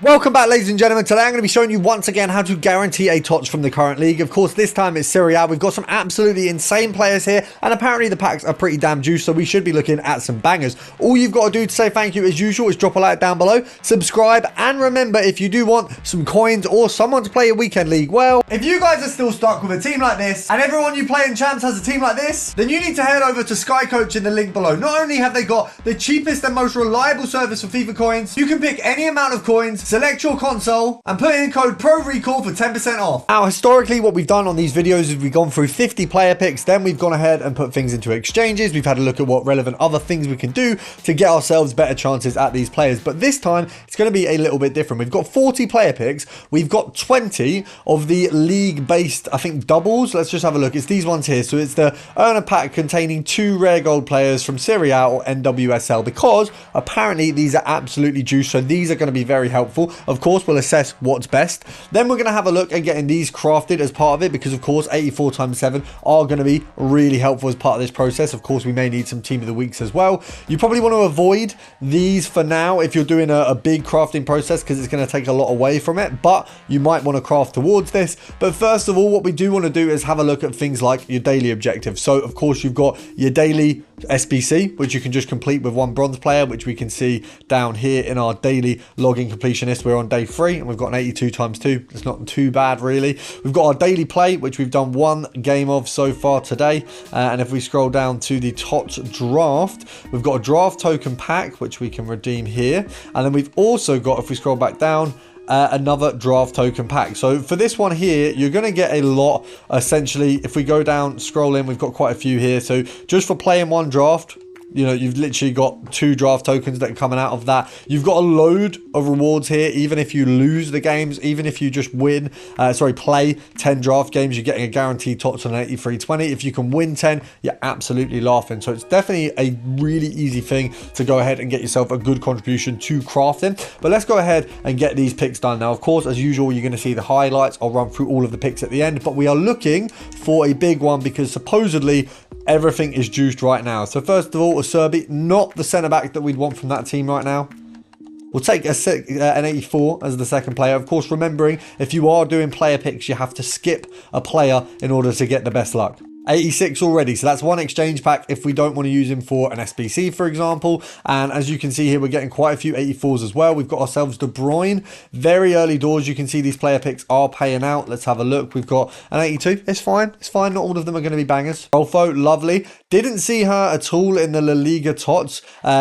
Welcome back, ladies and gentlemen. Today I'm going to be showing you once again how to guarantee a TOTS from the current league. Of course, this time it's Serie A. We've got some absolutely insane players here, and apparently the packs are pretty damn juiced, so we should be looking at some bangers. All you've got to do to say thank you as usual is drop a like down below, subscribe, and remember, if you do want some coins or someone to play a weekend league, well, if you guys are still stuck with a team like this, and everyone you play in champs has a team like this, then you need to head over to Sky Coach in the link below. Not only have they got the cheapest and most reliable service for FIFA coins, you can pick any amount of coins, select your console, and put in code PRORECALL for 10% off. Now, historically, what we've done on these videos is we've gone through 50 player picks, then we've gone ahead and put things into exchanges. We've had a look at what relevant other things we can do to get ourselves better chances at these players. But this time, it's going to be a little bit different. We've got 40 player picks. We've got 20 of the league-based, I think, doubles. Let's just have a look. It's these ones here. So it's the earn a pack containing 2 rare gold players from Serie A or NWSL, because apparently these are absolutely juiced. So these are going to be very helpful. Of course, we'll assess what's best. Then we're going to have a look at getting these crafted as part of it, because of course 84 times 7 are going to be really helpful as part of this process. Of course, we may need some team of the weeks as well. You probably want to avoid these for now if you're doing a big crafting process, because it's going to take a lot away from it, but you might want to craft towards this. But first of all, what we do want to do is have a look at things like your daily objectives. So of course, you've got your daily SBC, which you can just complete with 1 bronze player, which we can see down here in our daily login completionist. We're on day 3 and we've got an 82 times 2. It's not too bad, really. We've got our daily play, which we've done 1 game of so far today. And if we scroll down to the TOTS draft, we've got a draft token pack, which we can redeem here. And then we've also got, if we scroll back down, another draft token pack. So for this one here, you're going to get a lot. Essentially, if we go down, scroll in, we've got quite a few here. So just for playing 1 draft, you know, you've literally got 2 draft tokens that are coming out of that. You've got a load of rewards here, even if you lose the games, even if you just win, play 10 draft games, you're getting a guaranteed TOTS on an 83.20. If you can win 10, you're absolutely laughing. So it's definitely a really easy thing to go ahead and get yourself a good contribution to crafting. But let's go ahead and get these picks done. Now, of course, as usual, you're going to see the highlights. I'll run through all of the picks at the end, but we are looking for a big one because supposedly everything is juiced right now. So first of all, SERIE, not the centre back that we'd want from that team right now. We'll take an 84 as the second player. Of course, remembering if you are doing player picks, you have to skip a player in order to get the best luck. 86 already, so that's 1 exchange pack if we don't want to use him for an SBC, for example. And as you can see here, we're getting quite a few 84s as well. We've got ourselves De Bruyne. Very early doors, you can see these player picks are paying out. Let's have a look. We've got an 82. It's fine. It's fine. Not all of them are going to be bangers. Rolfo, lovely. Didn't see her at all in the La Liga TOTS,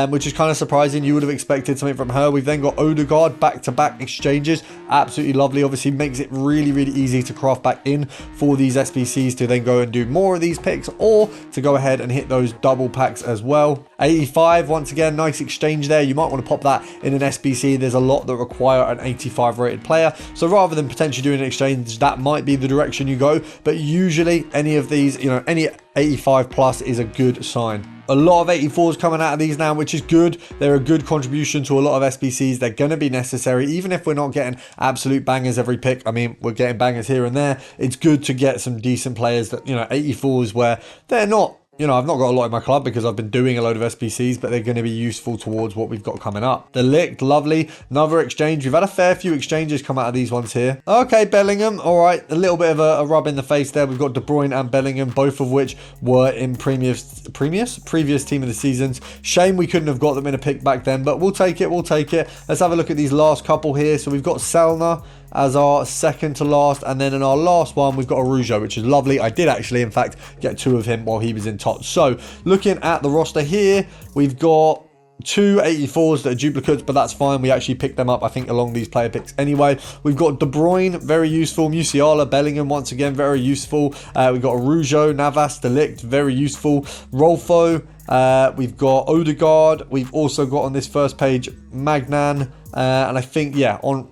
which is kind of surprising. You would have expected something from her. We've then got Odegaard, back-to-back exchanges. Absolutely lovely. Obviously makes it really, really easy to craft back in for these SBCs to then go and do more of these picks, or to go ahead and hit those double packs as well. 85, once again, nice exchange there. You might want to pop that in an SBC. There's a lot that require an 85 rated player, so rather than potentially doing an exchange, that might be the direction you go. But usually any of these, you know, any 85 plus is a good sign. A lot of 84s coming out of these now, which is good. They're a good contribution to a lot of SBCs. They're going to be necessary, even if we're not getting absolute bangers every pick. I mean, we're getting bangers here and there. It's good to get some decent players that, you know, 84s where they're not, you know, I've not got a lot in my club because I've been doing a load of SBCs, but they're going to be useful towards what we've got coming up. The Licht, lovely. Another exchange. We've had a fair few exchanges come out of these ones here. Okay, Bellingham. All right. A little bit of a rub in the face there. We've got De Bruyne and Bellingham, both of which were in previous team of the seasons. Shame we couldn't have got them in a pick back then, but we'll take it. We'll take it. Let's have a look at these last couple here. So we've got Selner as our second to last, and then in our last one we've got Arujo, which is lovely. I did actually in fact get 2 of him while he was in TOTS. So looking at the roster here, we've got 2 84s that are duplicates, but that's fine. We actually picked them up, I think, along these player picks anyway. We've got De Bruyne, very useful. Musiala, Bellingham, once again, very useful. We've got Arujo, Navas, De Ligt, very useful. Rolfo, we've got Odegaard. We've also got on this first page Magnan, and I think, yeah, on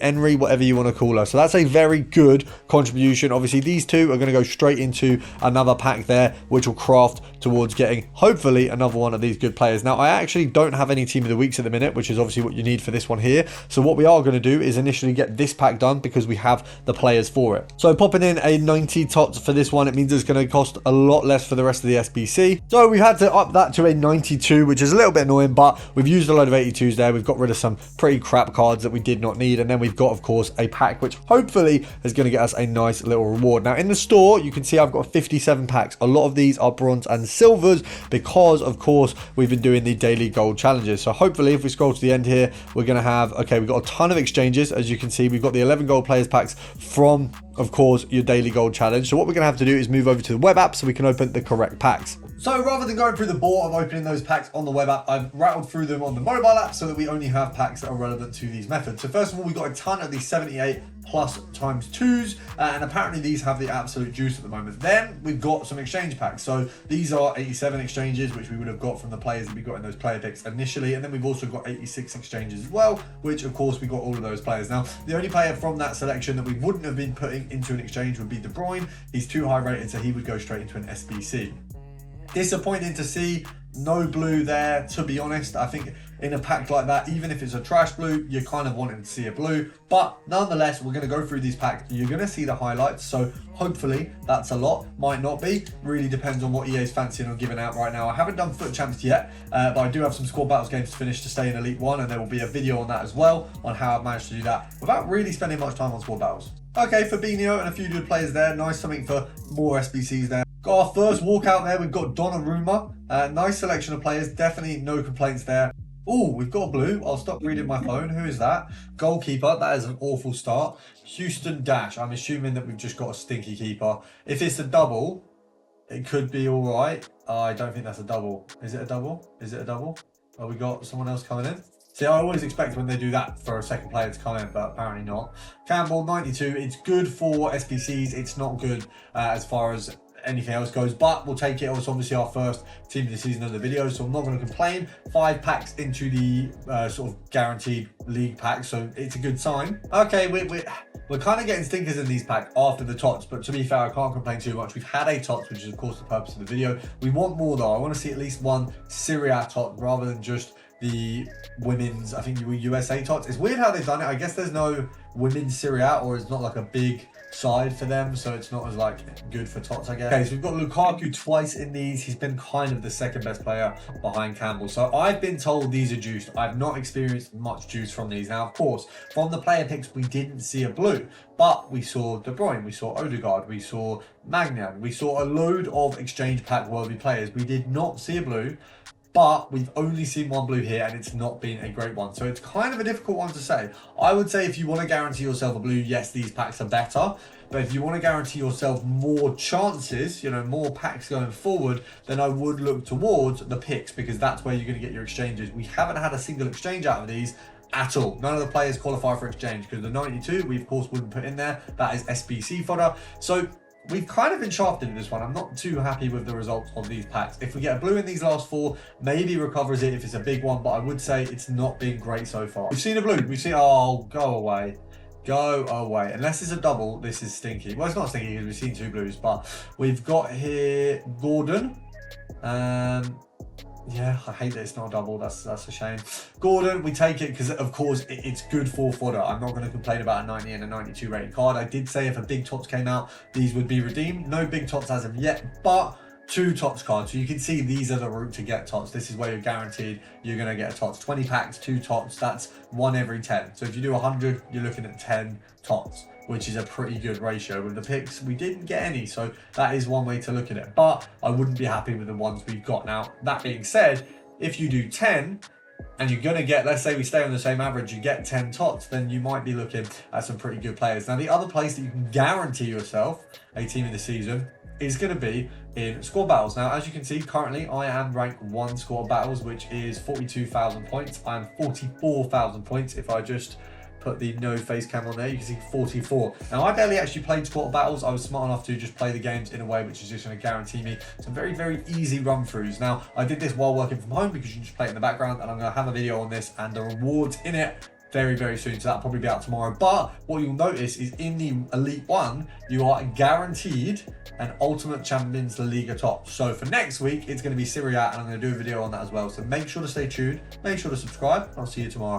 Henry, whatever you want to call her. So that's a very good contribution. Obviously, these 2 are going to go straight into another pack there, which will craft towards getting, hopefully, another one of these good players. Now, I actually don't have any team of the weeks at the minute, which is obviously what you need for this one here. So what we are going to do is initially get this pack done because we have the players for it. So popping in a 90 TOTS for this one, it means it's going to cost a lot less for the rest of the SBC. So we had to up that to a 92, which is a little bit annoying, but we've used a load of 82s there. We've got rid of some pretty crap cards that we did not need. And then we've got, of course, a pack, which hopefully is going to get us a nice little reward. Now, in the store, you can see I've got 57 packs. A lot of these are bronze and silvers because, of course, we've been doing the daily gold challenges. So hopefully, if we scroll to the end here, we're going to have, okay, we've got a ton of exchanges. As you can see, we've got the 11 gold players packs from, of course, your daily gold challenge. So what we're going to have to do is move over to the web app so we can open the correct packs. So rather than going through the bore of opening those packs on the web app, I've rattled through them on the mobile app so that we only have packs that are relevant to these methods. So first of all, we've got a ton of these 78 plus times 2s, and apparently these have the absolute juice at the moment. Then we've got some exchange packs. So these are 87 exchanges, which we would have got from the players that we got in those player picks initially. And then we've also got 86 exchanges as well, which of course we got all of those players. Now, the only player from that selection that we wouldn't have been putting into an exchange would be De Bruyne. He's too high rated, so he would go straight into an SBC. Disappointing to see no blue there, to be honest. I think in a pack like that, even if it's a trash blue, you're kind of wanting to see a blue. But nonetheless, we're going to go through these packs. You're going to see the highlights. So hopefully that's a lot. Might not be. Really depends on what EA's fancying on giving out right now. I haven't done FUT Champs yet, but I do have some squad battles games to finish to stay in Elite 1. And there will be a video on that as well, on how I've managed to do that without really spending much time on squad battles. Okay, Fabinho and a few good players there. Nice something for more SBCs there. Got our first walkout there. We've got Donnarumma. Nice selection of players. Definitely no complaints there. Oh, we've got blue. I'll stop reading my phone. Who is that? Goalkeeper. That is an awful start. Houston Dash. I'm assuming that we've just got a stinky keeper. If it's a double, it could be all right. I don't think that's a double. Is it a double? Is it a double? Oh, we got someone else coming in. See, I always expect when they do that for a second player to come in, but apparently not. Campbell, 92. It's good for SBCs. It's not good as far as anything else goes, but we'll take it. It's obviously our first team of the season of the video, so I'm not going to complain. 5 packs into the sort of guaranteed league pack, so it's a good sign. Okay, we're kind of getting stinkers in these packs after the TOTS, but to be fair, I can't complain too much. We've had a TOTS, which is of course the purpose of the video. We want more though. I want to see at least one Serie A TOTS rather than just the women's, I think USA TOTS. It's weird how they've done it. I guess there's no women's Serie A, or it's not like a big side for them, so it's not as like good for TOTS, I guess. Okay, so we've got Lukaku twice in these. He's been kind of the second best player behind Campbell. So I've been told these are juiced. I've not experienced much juice from these. Now, of course, from the player picks, we didn't see a blue, but we saw De Bruyne, we saw Odegaard, we saw Magnan, we saw a load of exchange pack worthy players. We did not see a blue, but we've only seen one blue here, and it's not been a great one. So it's kind of a difficult one to say. I would say if you want to guarantee yourself a blue, yes, these packs are better. But if you want to guarantee yourself more chances, you know, more packs going forward, then I would look towards the picks, because that's where you're going to get your exchanges. We haven't had a single exchange out of these at all. None of the players qualify for exchange, because the 92, we of course wouldn't put in there. That is SBC fodder. So we've kind of been shafted in this one. I'm not too happy with the results of these packs. If we get a blue in these last 4, maybe recovers it if it's a big one, but I would say it's not been great so far. We've seen a blue. We've seen, oh, go away. Go away. Unless it's a double, this is stinky. Well, it's not stinky because we've seen 2 blues, but we've got here Gordon. Yeah, I hate that it's not a double. That's a shame. Gordon, we take it because, of course, it's good for fodder. I'm not going to complain about a 90 and a 92 rated card. I did say if a big TOTS came out, these would be redeemed. No big TOTS as of yet, but 2 TOTS cards. So you can see these are the route to get TOTS. This is where you're guaranteed you're going to get a TOTS. 20 packs, 2 TOTS. That's 1 every 10. So if you do 100, you're looking at 10 TOTS, which is a pretty good ratio. With the picks, we didn't get any, so that is one way to look at it. But I wouldn't be happy with the ones we've got. Now, that being said, if you do 10, and you're going to get, let's say we stay on the same average, you get 10 TOTS, then you might be looking at some pretty good players. Now, the other place that you can guarantee yourself a team in the season is going to be in squad battles. Now, as you can see, currently I am ranked 1 squad battles, which is 42,000 points. I'm 44,000 points. If I just put the no face cam on there, you can see 44. Now, I barely actually played squad battles. I was smart enough to just play the games in a way which is just going to guarantee me some very, very easy run throughs. Now, I did this while working from home because you can just play it in the background, and I'm going to have a video on this and the rewards in it very, very soon, so that'll probably be out tomorrow. But what you'll notice is in the Elite 1, you are guaranteed an Ultimate Champions Liga top. So for next week, it's going to be Serie A, and I'm going to do a video on that as well. So make sure to stay tuned, make sure to subscribe, and I'll see you tomorrow.